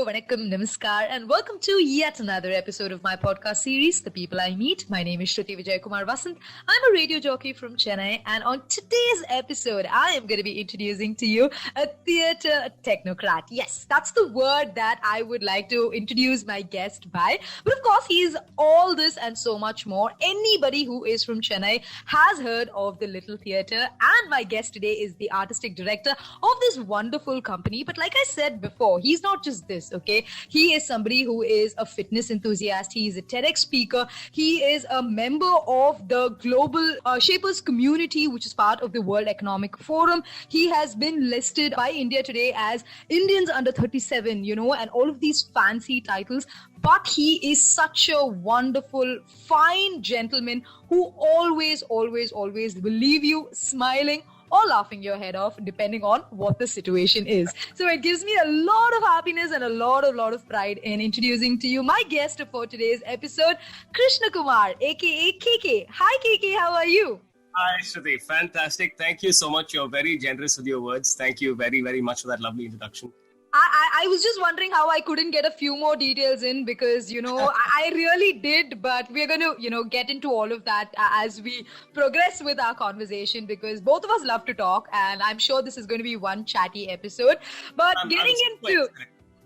vanakkam, namaskar, and welcome to yet another episode of my podcast series, The People I Meet. My name is Shruti Vijay Kumar Vasant. I'm a radio jockey from Chennai, and on today's episode, I am going to be introducing to you a theatre technocrat. Yes, that's the word that I would like to introduce my guest by. But of course, he is all this and so much more. Anybody who is from Chennai has heard of the Little Theatre, and my guest today is the artistic director of this wonderful company. But like I said before, he's not just this, okay? He is somebody who is a fitness enthusiast. He is a TEDx speaker. He is a member of the Global Shapers community, which is part of the World Economic Forum. He has been listed by India Today as Indians under 37, and all of these fancy titles. But he is such a wonderful, fine gentleman who always will leave you smiling or laughing your head off, depending on what the situation is. So it gives me a lot of happiness and a lot of pride in introducing to you my guest for today's episode, Krishna Kumar, aka KK. Hi KK, how are you? Hi Shruti, fantastic. Thank you so much. You're very generous with your words. Thank you very, very much for that lovely introduction. I was just wondering how I couldn't get a few more details in because, I really did, but we're going to, get into all of that as we progress with our conversation because both of us love to talk and I'm sure this is going to be one chatty episode. But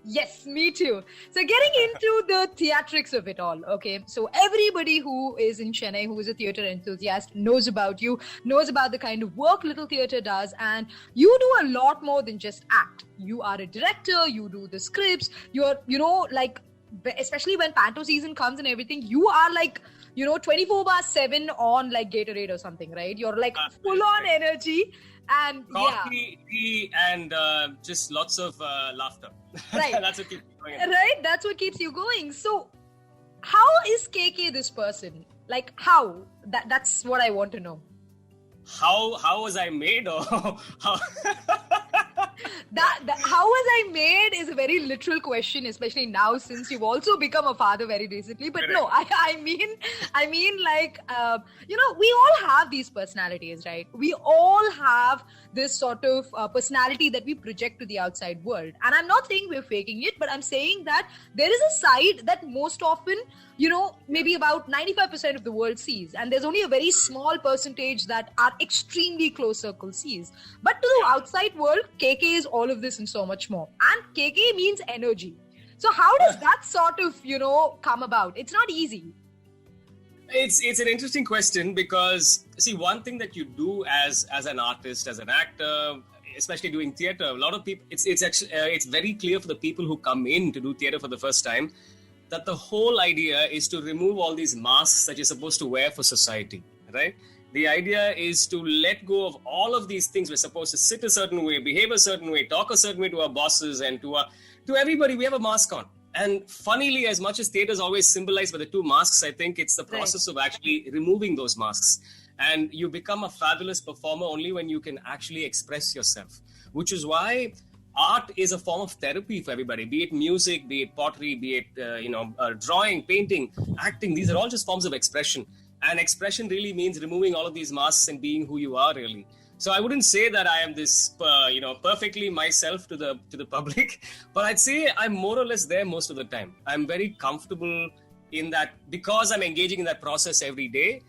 Yes, me too. So getting into the theatrics of it all, okay? So everybody who is in Chennai, who is a theatre enthusiast, knows about you, knows about the kind of work Little Theatre does, and you do a lot more than just act. You are a director, you do the scripts, you're, especially when Panto season comes and everything, you are 24/7 on like Gatorade or something, right? You're like full on energy. And coffee, tea, and just lots of laughter. Right. That's what keeps you going. Right. That's what keeps you going. So, how is KK this person? Like, how? That's what I want to know. How was I made, or how? How was I made is a very literal question, especially now since you've also become a father very recently. But no, I mean, we all have these personalities, right? We all have this sort of personality that we project to the outside world. And I'm not saying we're faking it, but I'm saying that there is a side that most often, maybe about 95% of the world sees. And there's only a very small percentage that our extremely close circle sees. But to the outside world, KK is all of this and so much more. And KK means energy. So how does that sort of, come about? It's not easy. It's an interesting question because, see, one thing that you do as an artist, as an actor, especially doing theatre, a lot of people, it's actually, it's very clear for the people who come in to do theatre for the first time that the whole idea is to remove all these masks that you're supposed to wear for society, right? The idea is to let go of all of these things. We're supposed to sit a certain way, behave a certain way, talk a certain way to our bosses and to everybody. We have a mask on. And funnily, as much as theatre is always symbolized by the two masks, I think it's the process of actually removing those masks. And you become a fabulous performer only when you can actually express yourself, which is why art is a form of therapy for everybody, be it music, be it pottery, be it, drawing, painting, acting. These are all just forms of expression. And expression really means removing all of these masks and being who you are really. So I wouldn't say that I am this, perfectly myself to the public, but I'd say I'm more or less there most of the time. I'm very comfortable in that because I'm engaging in that process every day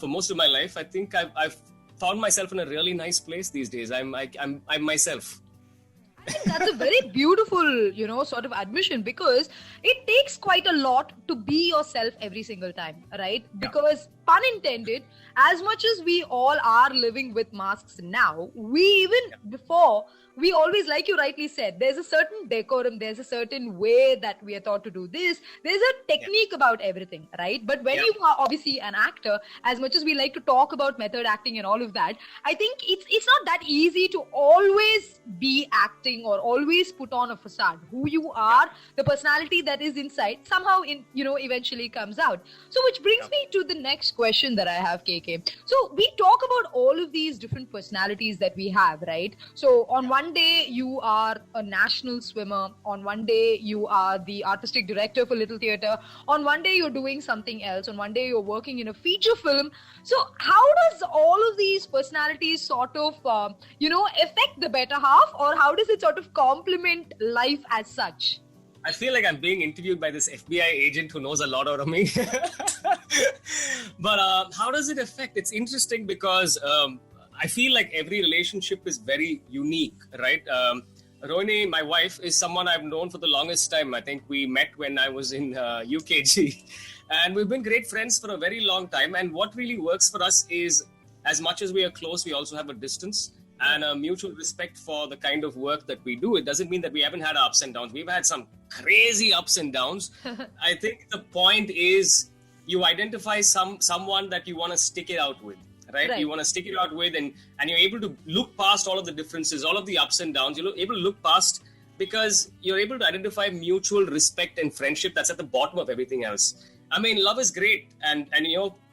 for most of my life. I think I've found myself in a really nice place these days. I'm myself. I think that's a very beautiful, sort of admission because it takes quite a lot to be yourself every single time, right? Yeah. Because, pun intended, as much as we all are living with masks now, before, we always, like you rightly said, there's a certain decorum, there's a certain way that we are taught to do this. There's a technique about everything, right? But when you are obviously an actor, as much as we like to talk about method acting and all of that, I think it's not that easy to always be acting or always put on a facade. Who you are, the personality that is inside, somehow eventually comes out. So which brings me to the next question that I have, KK. So we talk about all of these different personalities that we have, right? So on one day you are a national swimmer, on one day you are the artistic director for Little Theatre, on one day you're doing something else, on one day you're working in a feature film. So how does all of these personalities sort of, affect the better half, or how does it sort of complement life as such? I feel like I'm being interviewed by this FBI agent who knows a lot out of me. But how does it affect? It's interesting because I feel like every relationship is very unique, right? Rohini, my wife, is someone I've known for the longest time. I think we met when I was in UKG. And we've been great friends for a very long time. And what really works for us is, as much as we are close, we also have a distance and a mutual respect for the kind of work that we do. It doesn't mean that we haven't had ups and downs. We've had some crazy ups and downs. I think the point is you identify someone that you want to stick it out with, right? You want to stick it out with, and you're able to look past all of the differences, all of the ups and downs. You're able to look past because you're able to identify mutual respect and friendship that's at the bottom of everything else. I mean, love is great, and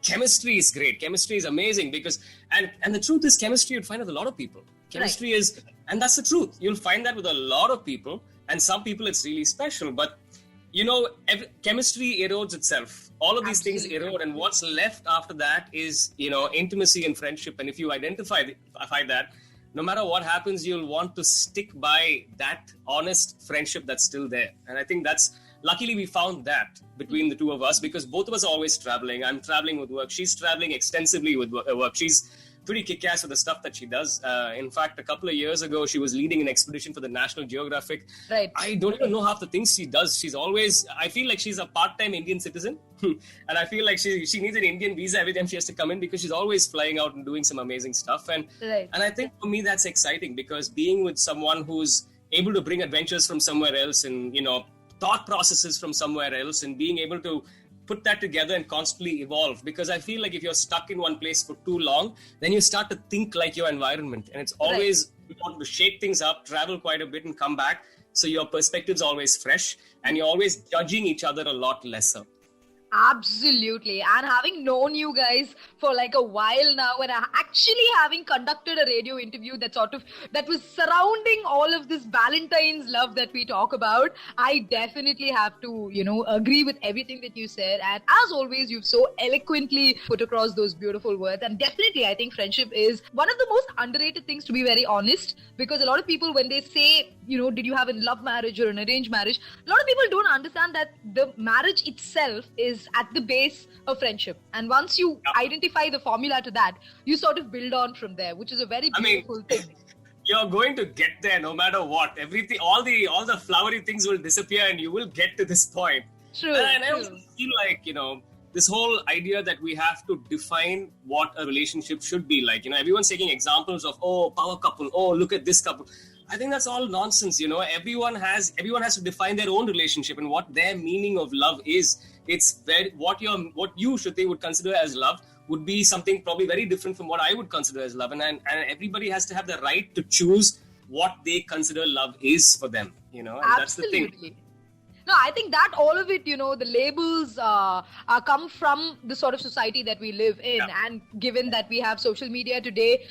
chemistry is great. Chemistry is amazing because, and the truth is, chemistry you'd find with a lot of people. Chemistry is, and that's the truth. You'll find that with a lot of people, and some people it's really special. But chemistry erodes itself. All of these things erode, and what's left after that is intimacy and friendship. And if you identify that, no matter what happens, you'll want to stick by that honest friendship that's still there. And I think luckily we found that between the two of us, because both of us are always traveling. I'm traveling with work. She's traveling extensively with work. She's pretty kick-ass with the stuff that she does. In fact, a couple of years ago, she was leading an expedition for the National Geographic. Right. I don't even know half the things she does. I feel like she's a part-time Indian citizen. And I feel like she needs an Indian visa every time she has to come in because she's always flying out and doing some amazing stuff. And I think for me, that's exciting because being with someone who's able to bring adventures from somewhere else and, thought processes from somewhere else and being able to put that together and constantly evolve, because I feel like if you're stuck in one place for too long, then you start to think like your environment, and it's always important to shake things up, travel quite a bit and come back, so your perspective's always fresh and you're always judging each other a lot lesser. Absolutely. And having known you guys for like a while now, and actually having conducted a radio interview that was surrounding all of this Valentine's love that we talk about, I definitely have to, agree with everything that you said. And as always, you've so eloquently put across those beautiful words. And definitely, I think friendship is one of the most underrated things, to be very honest, because a lot of people, when they say, did you have a love marriage or an arranged marriage, a lot of people don't understand that the marriage itself is at the base of friendship, and once you identify the formula to that, you sort of build on from there, which is a very beautiful thing. You're going to get there no matter what. Everything, all the flowery things will disappear, and you will get to this point. True. And I also feel like this whole idea that we have to define what a relationship should be like. Everyone's taking examples of power couple. Look at this couple. I think that's all nonsense. Everyone has to define their own relationship and what their meaning of love is. It's what you Shruti would consider as love would be something probably very different from what I would consider as love, and everybody has to have the right to choose what they consider love is for them. And that's the thing. No, I think that all of it, the labels come from the sort of society that we live in. Yeah. And given that we have social media today,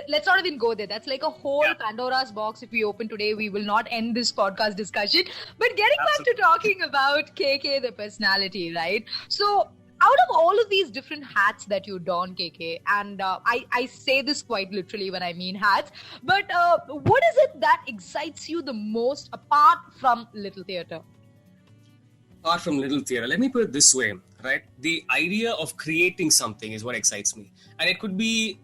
let's not even go there. That's like a whole Pandora's box. If we open today, we will not end this podcast discussion. But getting back to talking about KK, the personality, right? So out of all of these different hats that you don, KK, and I say this quite literally when I mean hats, but what is it that excites you the most apart from Little Theatre? Apart from Little Theatre, let me put it this way, right? The idea of creating something is what excites me. And it could be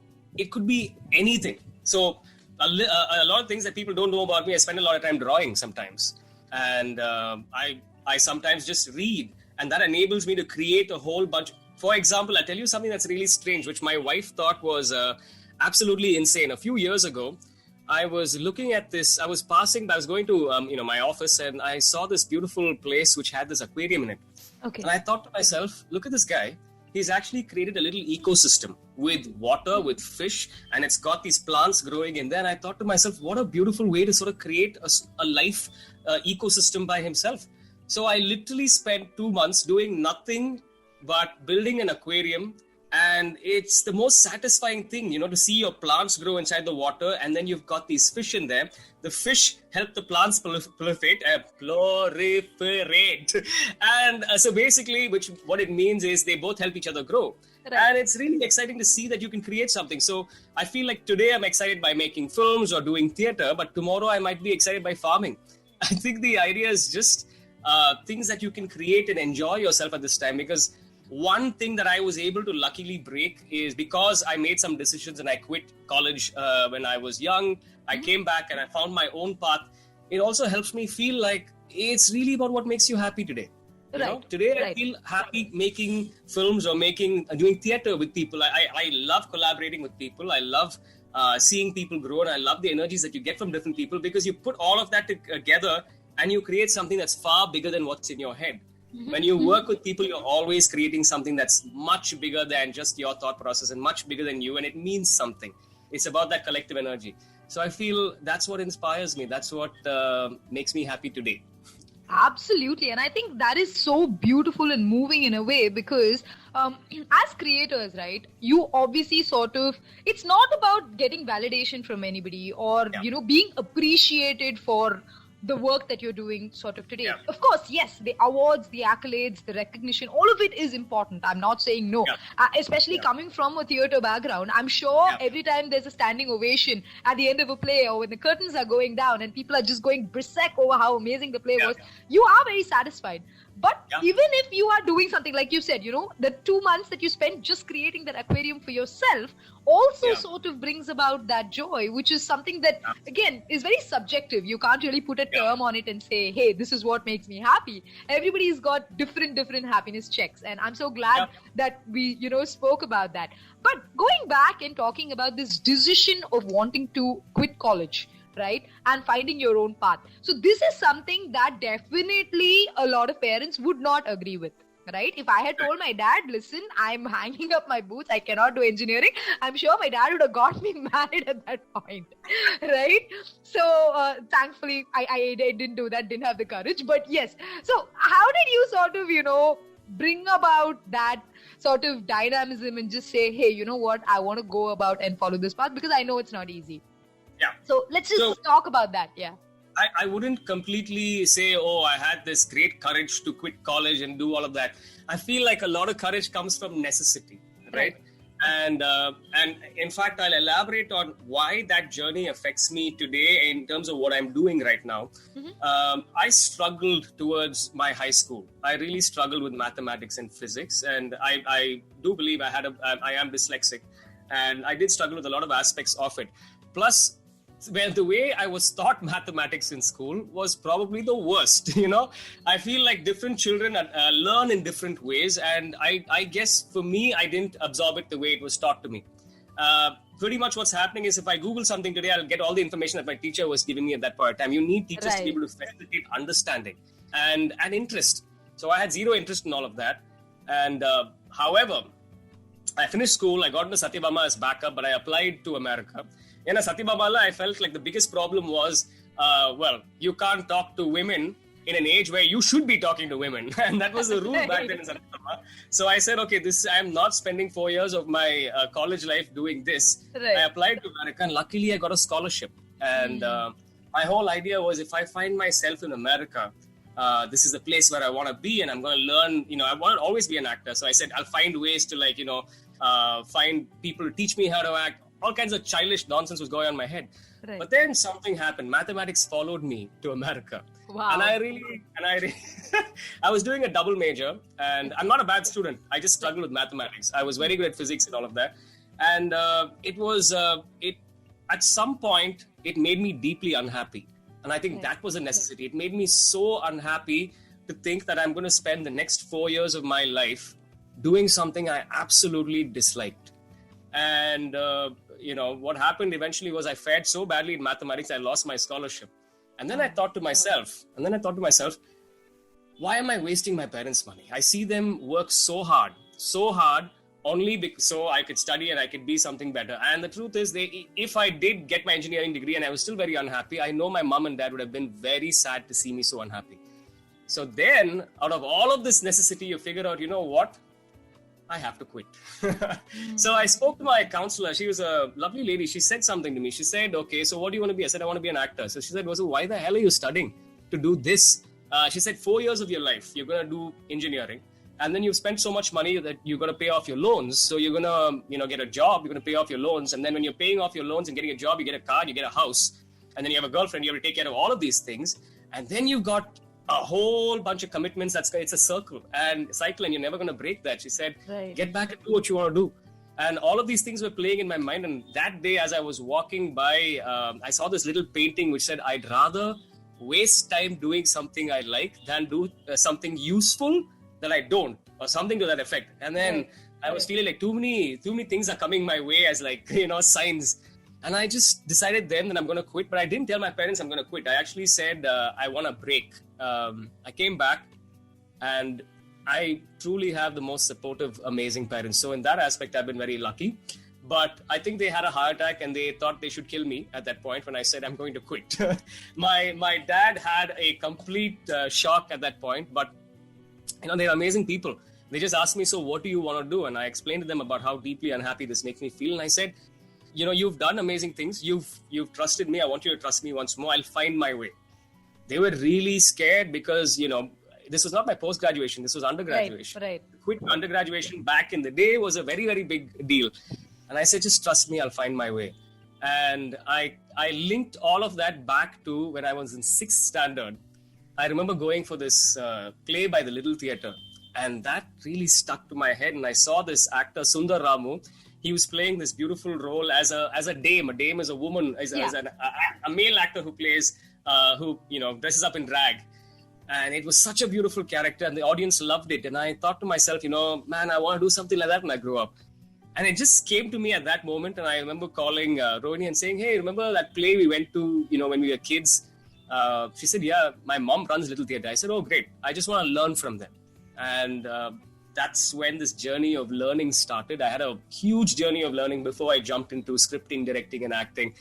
anything. So a lot of things that people don't know about me, I spend a lot of time drawing sometimes. And I sometimes just read. And that enables me to create a whole bunch. For example, I'll tell you something that's really strange, which my wife thought was absolutely insane. A few years ago, I was looking at this. I was going to my office, and I saw this beautiful place which had this aquarium in it. Okay. And I thought to myself, look at this guy. He's actually created a little ecosystem with water, with fish, and it's got these plants growing in there. And I thought to myself, what a beautiful way to sort of create a life ecosystem by himself. So I literally spent 2 months doing nothing but building an aquarium, and it's the most satisfying thing, to see your plants grow inside the water, and then you've got these fish in there. The fish help the plants proliferate, and so basically, what it means is they both help each other grow. Right. And it's really exciting to see that you can create something. So I feel like today I'm excited by making films or doing theatre, but tomorrow I might be excited by farming. I think the idea is just things that you can create and enjoy yourself at this time. Because one thing that I was able to luckily break is because I made some decisions and I quit college when I was young. I came back and I found my own path. It also helps me feel like it's really about what makes you happy today. Today I feel happy making films or doing theater with people. I love collaborating with people. I love seeing people grow, and I love the energies that you get from different people, because you put all of that together and you create something that's far bigger than what's in your head. When you work with people, you're always creating something that's much bigger than just your thought process and much bigger than you, and it means something. It's about that collective energy. So I feel that's what inspires me. That's what makes me happy today. Absolutely. And I think that is so beautiful and moving in a way, because as creators, right, you obviously it's not about getting validation from anybody or, being appreciated for the work that you're doing sort of today. Of course, yes, the awards, the accolades, the recognition, all of it is important. I'm not saying no. Especially coming from a theater background, I'm sure every time there's a standing ovation at the end of a play, or when the curtains are going down and people are just going brisk over how amazing the play was, you are very satisfied. But even if you are doing something like you said, the 2 months that you spent just creating that aquarium for yourself also sort of brings about that joy, which is something that, again, is very subjective. You can't really put a term on it and say, hey, this is what makes me happy. Everybody's got different happiness checks. And I'm so glad that we, spoke about that. But going back and talking about this decision of wanting to quit college, right, and finding your own path. So this is something that definitely a lot of parents would not agree with, right? If I had told my dad, listen, I'm hanging up my boots, I cannot do engineering, I'm sure my dad would have got me married at that point, right? So thankfully, I didn't do that, didn't have the courage. But yes, so how did you sort of, bring about that sort of dynamism and just say, hey, you know what, I want to go about and follow this path, because I know it's not easy. So let's just talk about that. I wouldn't completely say, I had this great courage to quit college and do all of that. I feel like a lot of courage comes from necessity, right? And in fact, I'll elaborate on why that journey affects me today in terms of what I'm doing right now. I struggled towards my high school. I really struggled with mathematics and physics, and I do believe I am dyslexic, and I did struggle with a lot of aspects of it. Plus, the way I was taught mathematics in school was probably the worst. I feel like different children learn in different ways, and I guess for me, I didn't absorb it the way it was taught to me. Pretty much what's happening is, if I Google something today, I'll get all the information that my teacher was giving me at that point of time. You need teachers to be able to facilitate understanding and interest. So I had zero interest in all of that. And however, I finished school, I got into Satyabama as backup, but I applied to America. In a Satyabama, I felt like the biggest problem was, you can't talk to women in an age where you should be talking to women. And that was the rule back then in Satyabama. So I said, okay, I'm not spending 4 years of my college life doing this. I applied to America, and luckily I got a scholarship. And my whole idea was, if I find myself in America, this is the place where I want to be, and I'm going to learn, I want to always be an actor. So I said, I'll find ways to find people to teach me how to act. All kinds of childish nonsense was going on in my head. But then something happened. Mathematics followed me to America. Wow. And I was doing a double major, and I'm not a bad student. I just struggled with mathematics. I was very good at physics and all of that. And at some point, it made me deeply unhappy. And I think that was a necessity. It made me so unhappy to think that I'm going to spend the next 4 years of my life doing something I absolutely disliked. And, what happened eventually was I fared so badly in mathematics, I lost my scholarship. And then I thought to myself, why am I wasting my parents' money? I see them work so hard, only so I could study and I could be something better. And the truth is, if I did get my engineering degree and I was still very unhappy, I know my mom and dad would have been very sad to see me so unhappy. So then, out of all of this necessity, you figure out, what? I have to quit. So I spoke to my counselor. She was a lovely lady. She said something to me. She said, okay, so what do you want to be? I said, I want to be an actor. So she said, why the hell are you studying to do this? She said, 4 years of your life, you're going to do engineering. And then you've spent so much money that you're going to pay off your loans. So you're going to, get a job. You're going to pay off your loans. And then when you're paying off your loans and getting a job, you get a car, you get a house. And then you have a girlfriend. You have to take care of all of these things. And then you've got a whole bunch of commitments. It's a cycle, and you're never going to break that. She said, get back and do what you want to do. And all of these things were playing in my mind. And that day, as I was walking by, I saw this little painting which said, I'd rather waste time doing something I like than do something useful that I don't, or something to that effect. And then I was feeling like too many things are coming my way as signs. And I just decided then that I'm going to quit. But I didn't tell my parents I'm going to quit. I actually said I want a break. I came back, and I truly have the most supportive, amazing parents. So in that aspect, I've been very lucky. But I think they had a heart attack and they thought they should kill me at that point when I said I'm going to quit. My dad had a complete shock at that point. But, they're amazing people. They just asked me, so what do you want to do? And I explained to them about how deeply unhappy this makes me feel. And I said, you've done amazing things. You've trusted me. I want you to trust me once more. I'll find my way. They were really scared because, this was not my post-graduation. This was undergraduation. Right. Quit undergraduation back in the day was a very, very big deal. And I said, just trust me, I'll find my way. And I linked all of that back to when I was in 6th standard. I remember going for this play by the Little Theatre. And that really stuck to my head. And I saw this actor, Sundar Ramu. He was playing this beautiful role as a dame. A dame is a woman, as a male actor who plays, dresses up in drag. And it was such a beautiful character, and the audience loved it. And I thought to myself, man, I want to do something like that when I grow up. And it just came to me at that moment. And I remember calling Rohini and saying, hey, remember that play we went to, when we were kids? She said, yeah, my mom runs Little Theatre. I said, oh, great. I just want to learn from them. And that's when this journey of learning started. I had a huge journey of learning before I jumped into scripting, directing, and acting.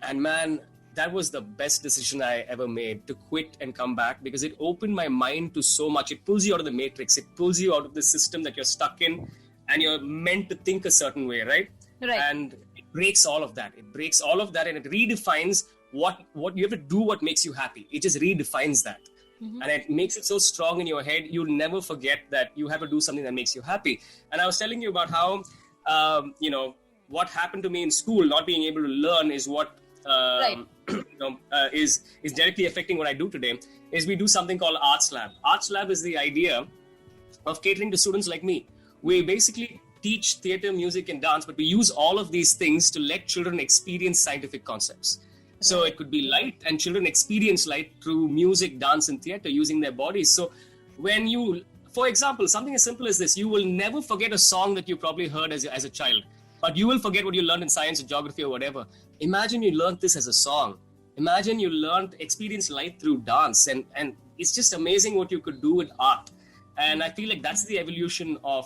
And man, that was the best decision I ever made, to quit and come back, because it opened my mind to so much. It pulls you out of the matrix. It pulls you out of the system that you're stuck in, and you're meant to think a certain way, right? And it breaks all of that. It breaks all of that, and it redefines what you have to do, what makes you happy. It just redefines that. Mm-hmm. And it makes it so strong in your head, you'll never forget that you have to do something that makes you happy. And I was telling you about how, what happened to me in school, not being able to learn, is what is directly affecting what I do today. Is we do something called Arts Lab. Arts Lab is the idea of catering to students like me. We basically teach theatre, music, and dance, but we use all of these things to let children experience scientific concepts. So it could be light, and children experience light through music, dance, and theatre using their bodies. So for example, something as simple as this, you will never forget a song that you probably heard as a child, but you will forget what you learned in science or geography or whatever. Imagine you learned this as a song. Imagine you experienced light through dance, and it's just amazing what you could do with art. And I feel like that's the evolution of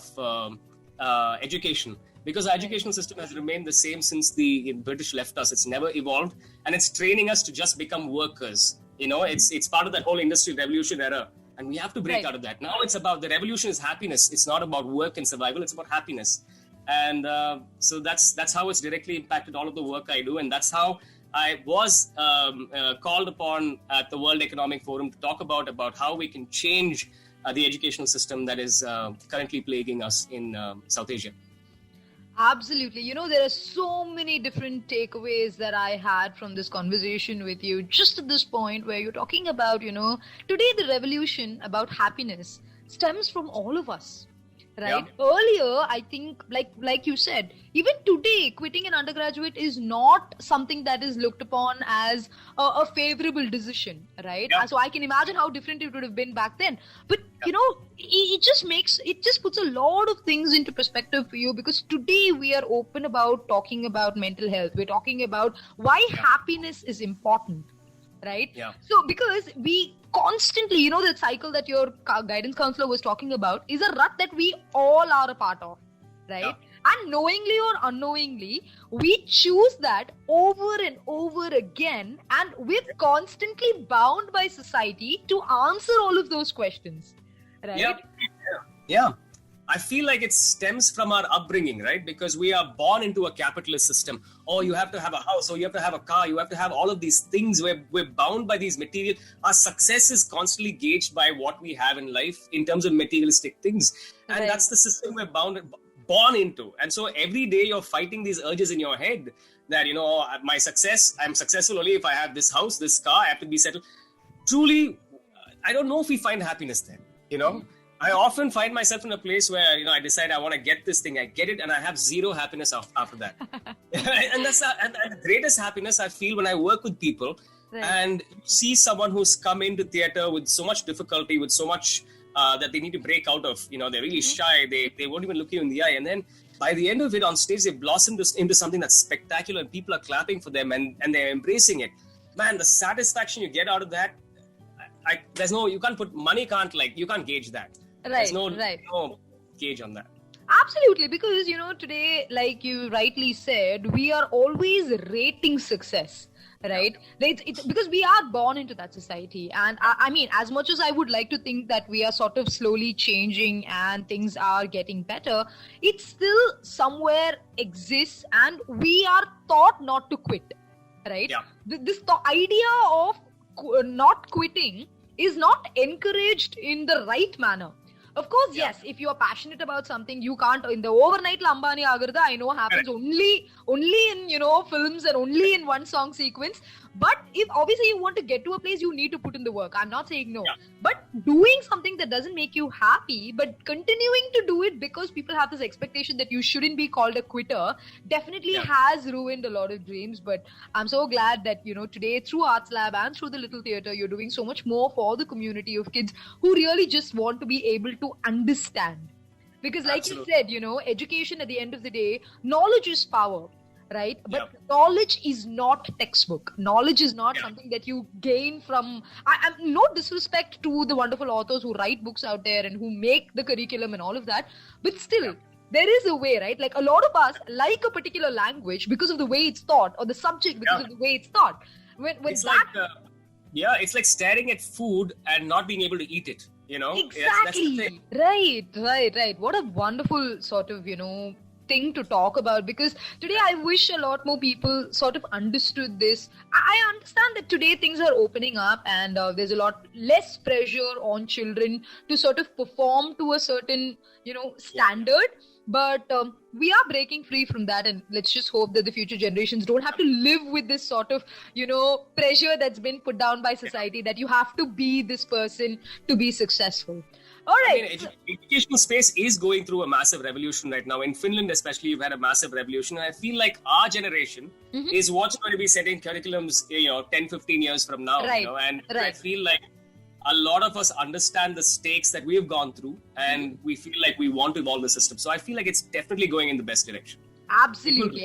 education. Because our educational system has remained the same since the British left us. It's never evolved, and it's training us to just become workers. It's part of that whole Industrial Revolution era, and we have to break out of that. Now it's about, the revolution is happiness. It's not about work and survival. It's about happiness. And so that's how it's directly impacted all of the work I do. And that's how I was called upon at the World Economic Forum to talk about how we can change the educational system that is currently plaguing us in South Asia. Absolutely. There are so many different takeaways that I had from this conversation with you, just at this point where you're talking about, today the revolution about happiness stems from all of us. Right? Yeah. Earlier, I think, like you said, even today, quitting an undergraduate is not something that is looked upon as a favorable decision, right? Yeah. So I can imagine how different it would have been back then. But, it just puts a lot of things into perspective for you, because today we are open about talking about mental health. We're talking about why happiness is important. Right? Yeah. So because we constantly, that cycle that your guidance counselor was talking about is a rut that we all are a part of, right? Yeah. And knowingly or unknowingly, we choose that over and over again, and we're constantly bound by society to answer all of those questions, right? Yeah. I feel like it stems from our upbringing, right? Because we are born into a capitalist system. Oh, you have to have a house, or you have to have a car, you have to have all of these things. We're bound by these material. Our success is constantly gauged by what we have in life in terms of materialistic things. And that's the system we're born into. And so every day you're fighting these urges in your head that, I'm successful only if I have this house, this car, I have to be settled. truly, I don't know if we find happiness then, I often find myself in a place where, I decide I want to get this thing, I get it, and I have zero happiness after that. And that's and the greatest happiness I feel when I work with people. Right. And see someone who's come into theater with so much difficulty, with so much that they need to break out of. They're really shy. They won't even look you in the eye. And then by the end of it on stage, they blossom into something that's spectacular, and people are clapping for them and they're embracing it. Man, the satisfaction you get out of that, you can't put money, you can't gauge that. Right. There's no gauge on that. Absolutely, because today, like you rightly said, we are always rating success. Right? It's because we are born into that society. And I mean, as much as I would like to think that we are sort of slowly changing and things are getting better, it still somewhere exists and we are taught not to quit. Right? Yeah. The idea of not quitting is not encouraged in the right manner. Of course, yes, if you are passionate about something, you can't, in the overnight Lambani Agartha, I know happens only in, films and only in one song sequence. But if obviously you want to get to a place, you need to put in the work. I'm not saying no. Yeah. But doing something that doesn't make you happy, but continuing to do it because people have this expectation that you shouldn't be called a quitter, definitely has ruined a lot of dreams. But I'm so glad that, today through Arts Lab and through the Little Theatre, you're doing so much more for the community of kids who really just want to be able to understand. Because like you said, education at the end of the day, knowledge is power. Right? But knowledge is not textbook. Knowledge is not something that you gain from... I'm no disrespect to the wonderful authors who write books out there and who make the curriculum and all of that. But still, there is a way, right? Like a lot of us like a particular language because of the way it's taught, or the subject because of the way it's taught. It's like staring at food and not being able to eat it. Exactly. That's the thing. Right. What a wonderful sort of, thing to talk about, because today I wish a lot more people sort of understood this. I understand that today things are opening up and there's a lot less pressure on children to sort of perform to a certain, standard. But we are breaking free from that, and let's just hope that the future generations don't have to live with this sort of, pressure that's been put down by society that you have to be this person to be successful. All right. Educational space is going through a massive revolution right now. In Finland, especially, you've had a massive revolution. And I feel like our generation is what's going to be setting curriculums, 10, 15 years from now. Right. I feel like a lot of us understand the stakes that we've gone through, and we feel like we want to evolve the system. So I feel like it's definitely going in the best direction. Absolutely.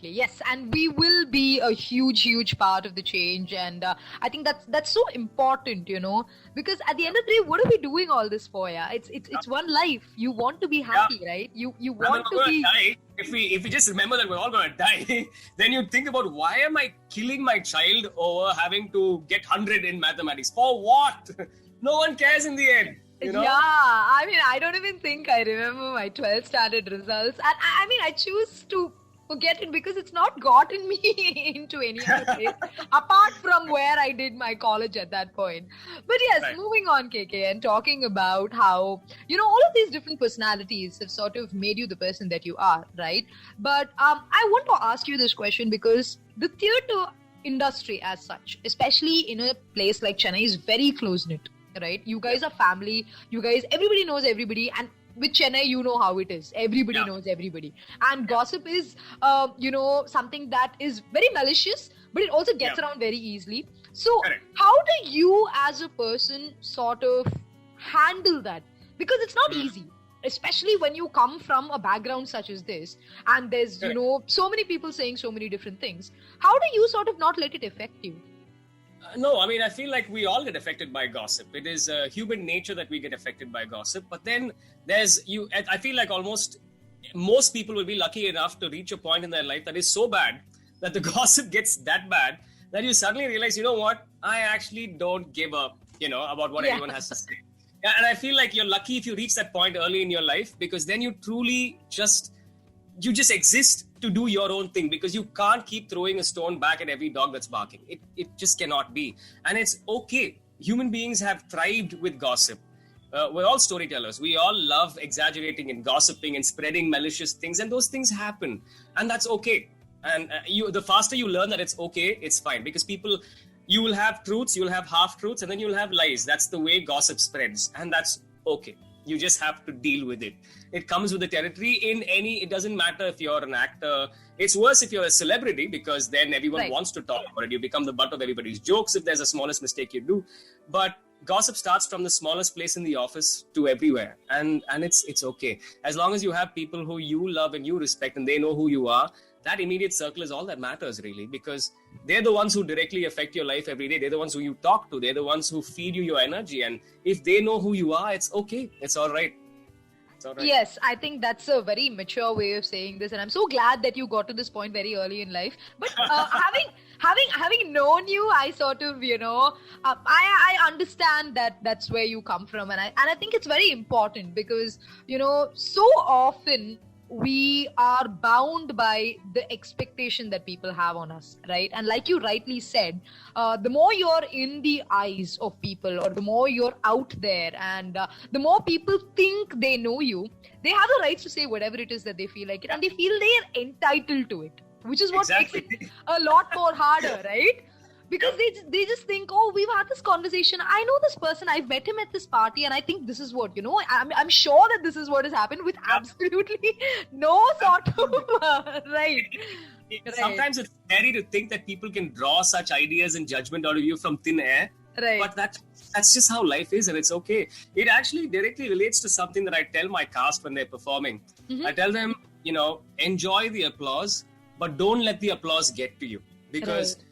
Yes, and we will be a huge part of the change, and I think that's so important, because at the end of the day, what are we doing all this for? Yeah, it's one life. You want to be happy, right? You want to be. Die. If we just remember that we're all going to die, then you think about, why am I killing my child over having to get 100 in mathematics? For what? No one cares in the end. Yeah, I mean, I don't even think I remember my 12th standard results. And I choose to forget it because it's not gotten me into any other place apart from where I did my college at that point. But yes, moving on, KK, and talking about how, all of these different personalities have sort of made you the person that you are, right? But I want to ask you this question because the theatre industry as such, especially in a place like Chennai, is very close-knit. Right, you guys are family. Everybody knows everybody, and with Chennai, you know how it is. Everybody knows everybody, and gossip is, something that is very malicious, but it also gets around very easily. So, how do you, as a person, sort of handle that? Because it's not easy, especially when you come from a background such as this, and there's so many people saying so many different things. How do you sort of not let it affect you? No, I mean, I feel like we all get affected by gossip. It is human nature that we get affected by gossip. But then I feel like almost most people will be lucky enough to reach a point in their life that is so bad that the gossip gets that bad that you suddenly realize, you know what, I actually don't give up, about what anyone has to say. Yeah, and I feel like you're lucky if you reach that point early in your life, because then you truly just exist to do your own thing, because you can't keep throwing a stone back at every dog that's barking. It just cannot be. And it's okay. Human beings have thrived with gossip. We're all storytellers. We all love exaggerating and gossiping and spreading malicious things, and those things happen. And that's okay. And the faster you learn that it's okay, it's fine. Because people, You will have truths, you'll have half truths, and then you'll have lies. That's the way gossip spreads, and that's okay. You just have to deal with it. It comes with the territory. It doesn't matter if you're an actor. It's worse if you're a celebrity, because then everyone wants to talk about it. You become the butt of everybody's jokes if there's a smallest mistake you do. But gossip starts from the smallest place in the office to everywhere, and it's okay. As long as you have people who you love and you respect, and they know who you are, that immediate circle is all that matters, really, because they're the ones who directly affect your life every day. They're the ones who you talk to. They're the ones who feed you your energy. And if they know who you are, it's okay. It's all right. Yes, I think that's a very mature way of saying this, and I'm so glad that you got to this point very early in life. But having known you, I sort of, I understand that that's where you come from, and I think it's very important because, so often we are bound by the expectation that people have on us, right? And like you rightly said, the more you're in the eyes of people, or the more you're out there, and the more people think they know you, they have the rights to say whatever it is that they feel like it, and they feel they're entitled to it, which is what makes it a lot more harder, right? Because they just think, oh, we've had this conversation. I know this person. I've met him at this party, and I think this is what, I'm sure that this is what has happened, with absolutely no sort of right. Sometimes it's scary to think that people can draw such ideas and judgment out of you from thin air. Right. But that's just how life is, and it's okay. It actually directly relates to something that I tell my cast when they're performing. Mm-hmm. I tell them, enjoy the applause, but don't let the applause get to you, because. Right.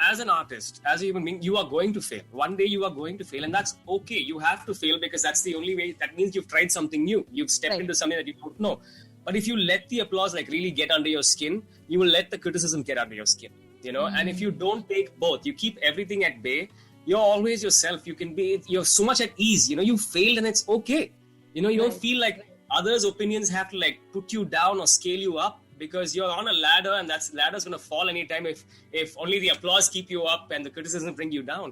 As an artist, as a human being, you are going to fail. One day you are going to fail, and that's okay. You have to fail, because that's the only way. That means you've tried something new. You've stepped into something that you don't know. But if you let the applause really get under your skin, you will let the criticism get under your skin. And if you don't take both, you keep everything at bay, you're always yourself. You're so much at ease. You failed, and it's okay. You don't feel like others' opinions have to put you down or scale you up, because you're on a ladder, and that ladder's going to fall anytime if only the applause keep you up and the criticism bring you down.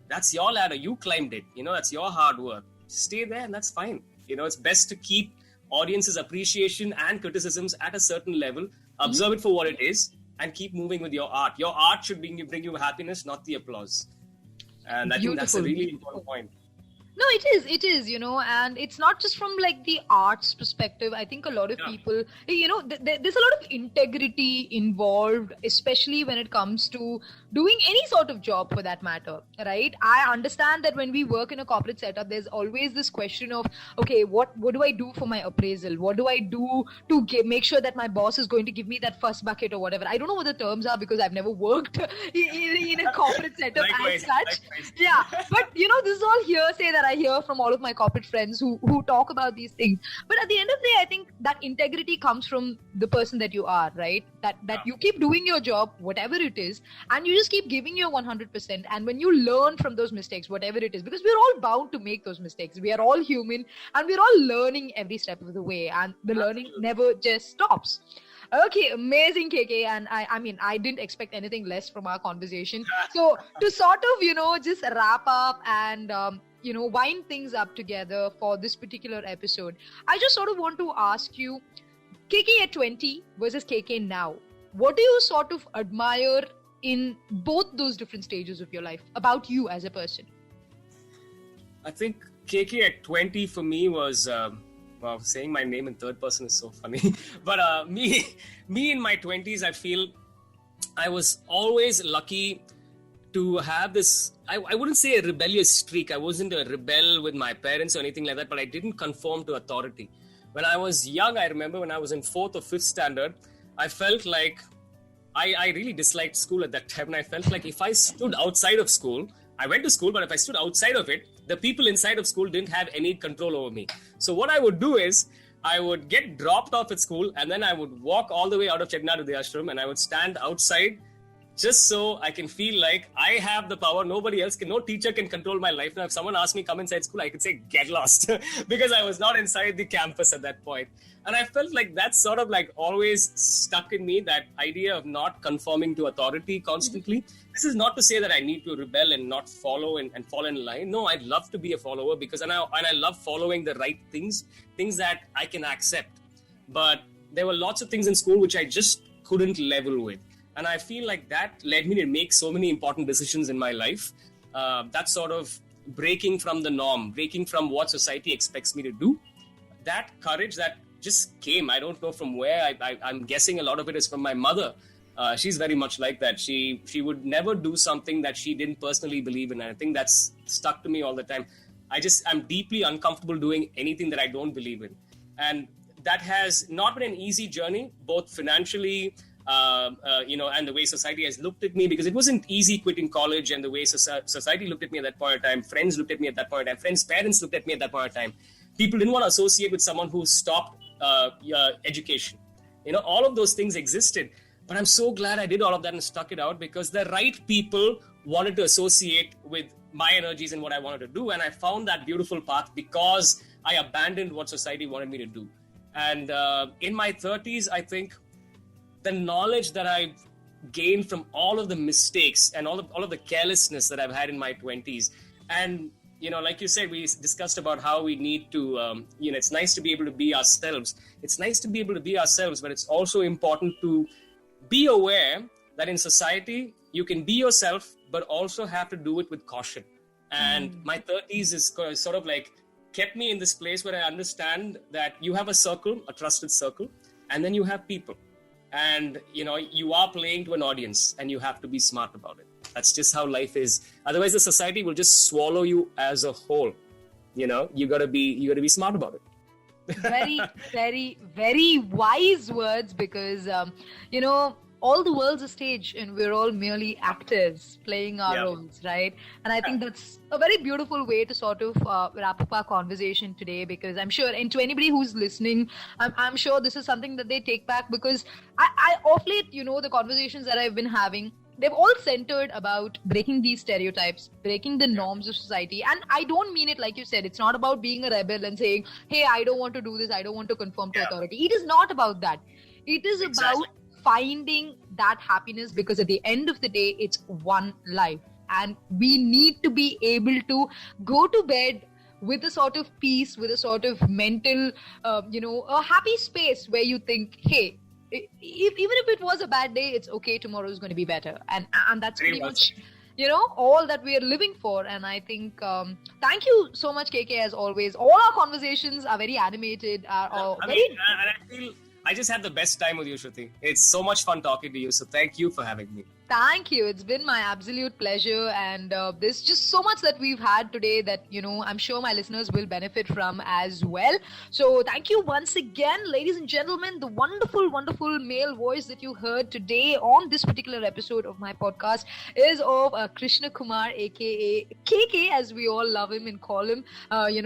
That's your ladder. You climbed it. That's your hard work. Stay there, and that's fine. It's best to keep audiences' appreciation and criticisms at a certain level, observe it for what it is, and keep moving with your art. Your art should bring you happiness, not the applause. And I think that's a really important point. No, it is, and it's not just from the arts perspective. I think a lot of people, there's a lot of integrity involved, especially when it comes to doing any sort of job for that matter, right? I understand that when we work in a corporate setup, there's always this question of, okay, what do I do for my appraisal? What do I do to make sure that my boss is going to give me that first bucket or whatever? I don't know what the terms are, because I've never worked in a corporate setup as such. Likewise. Yeah, but this is all hearsay that I hear from all of my corporate friends who talk about these things. But at the end of the day, I think that integrity comes from the person that you are, right? That you keep doing your job, whatever it is, and you just keep giving your 100%. And when you learn from those mistakes, whatever it is, because we're all bound to make those mistakes. We are all human, and we're all learning every step of the way, and the learning never just stops. Okay, amazing, KK. And I didn't expect anything less from our conversation. So to sort of, just wrap up and, wind things up together for this particular episode, I just sort of want to ask you, KK at 20 versus KK now, what do you sort of admire in both those different stages of your life about you as a person? I think KK at 20 for me was... Wow, saying my name in third person is so funny. But me in my 20s, I feel I was always lucky to have this, I wouldn't say a rebellious streak. I wasn't a rebel with my parents or anything like that, but I didn't conform to authority. When I was young, I remember when I was in 4th or 5th standard, I felt like I really disliked school at that time. And I felt like if I stood outside of school, I went to school, but if I stood outside of it, the people inside of school didn't have any control over me. So what I would do is I would get dropped off at school, and then I would walk all the way out of Chettinad to the ashram, and I would stand outside just so I can feel like I have the power. Nobody else can, no teacher can control my life. Now, if someone asked me come inside school, I could say, get lost, because I was not inside the campus at that point. And I felt like that's sort of always stuck in me, that idea of not conforming to authority constantly. Mm-hmm. This is not to say that I need to rebel and not follow and fall in line. No, I'd love to be a follower, because I love following the right things that I can accept. But there were lots of things in school which I just couldn't level with. And I feel like that led me to make so many important decisions in my life. That sort of breaking from the norm, breaking from what society expects me to do. That courage that just came. I don't know from where. I'm guessing a lot of it is from my mother. She's very much like that. She would never do something that she didn't personally believe in. And I think that's stuck to me all the time. I'm deeply uncomfortable doing anything that I don't believe in. And that has not been an easy journey, both financially, and the way society has looked at me, because it wasn't easy quitting college, and the way society looked at me at that point in time, friends looked at me at that point in time, friends' parents looked at me at that point in time. People didn't want to associate with someone who stopped education. All of those things existed. But I'm so glad I did all of that and stuck it out, because the right people wanted to associate with my energies and what I wanted to do. And I found that beautiful path because I abandoned what society wanted me to do. And in my 30s, I think the knowledge that I've gained from all of the mistakes and all of the carelessness that I've had in my 20s. And, like you said, we discussed about how we need to, it's nice to be able to be ourselves. It's nice to be able to be ourselves, but it's also important to be aware that in society, you can be yourself, but also have to do it with caution. And my 30s is sort of like kept me in this place where I understand that you have a circle, a trusted circle, and then you have people. And, you are playing to an audience, and you have to be smart about it. That's just how life is. Otherwise, the society will just swallow you as a whole. You gotta be smart about it. Very, very, very wise words, because, all the world's a stage and we're all merely actors playing our roles, right? And I think that's a very beautiful way to sort of wrap up our conversation today, because I'm sure, and to anybody who's listening, I'm sure this is something that they take back, because I of late, the conversations that I've been having, they've all centered about breaking these stereotypes, breaking the norms of society. And I don't mean it like you said. It's not about being a rebel and saying, hey, I don't want to do this. I don't want to conform to authority. It is not about that. It is about finding that happiness, because at the end of the day, it's one life. And we need to be able to go to bed with a sort of peace, with a sort of mental, a happy space where you think, hey, even if it was a bad day, it's okay. Tomorrow is going to be better. And that's pretty much, all that we are living for. And I think, thank you so much, KK, as always. All our conversations are very animated. I just had the best time with you, Shruti. It's so much fun talking to you. So thank you for having me. Thank you. It's been my absolute pleasure. And there's just so much that we've had today that, I'm sure my listeners will benefit from as well. So thank you once again, ladies and gentlemen. The wonderful, wonderful male voice that you heard today on this particular episode of my podcast is of Krishna Kumar, aka KK, as we all love him and call him.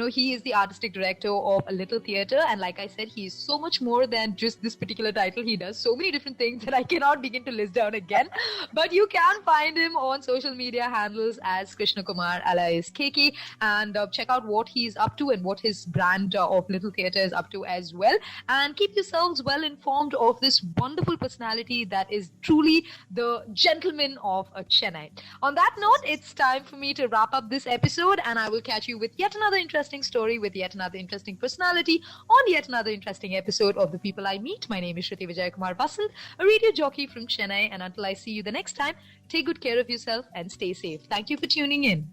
He is the artistic director of A Little Theatre. And like I said, he is so much more than just this particular title. He does so many different things that I cannot begin to list down again. But you can find him on social media handles as Krishna Kumar alias KK, and check out what he's up to and what his brand of Little Theatre is up to as well. And keep yourselves well informed of this wonderful personality that is truly the gentleman of Chennai. On that note, it's time for me to wrap up this episode, and I will catch you with yet another interesting story, with yet another interesting personality, on yet another interesting episode of The People I Meet. My name is Shruti Vijayakumar Vasant, a radio jockey from Chennai, and until I see you the next time, take good care of yourself and stay safe. Thank you for tuning in.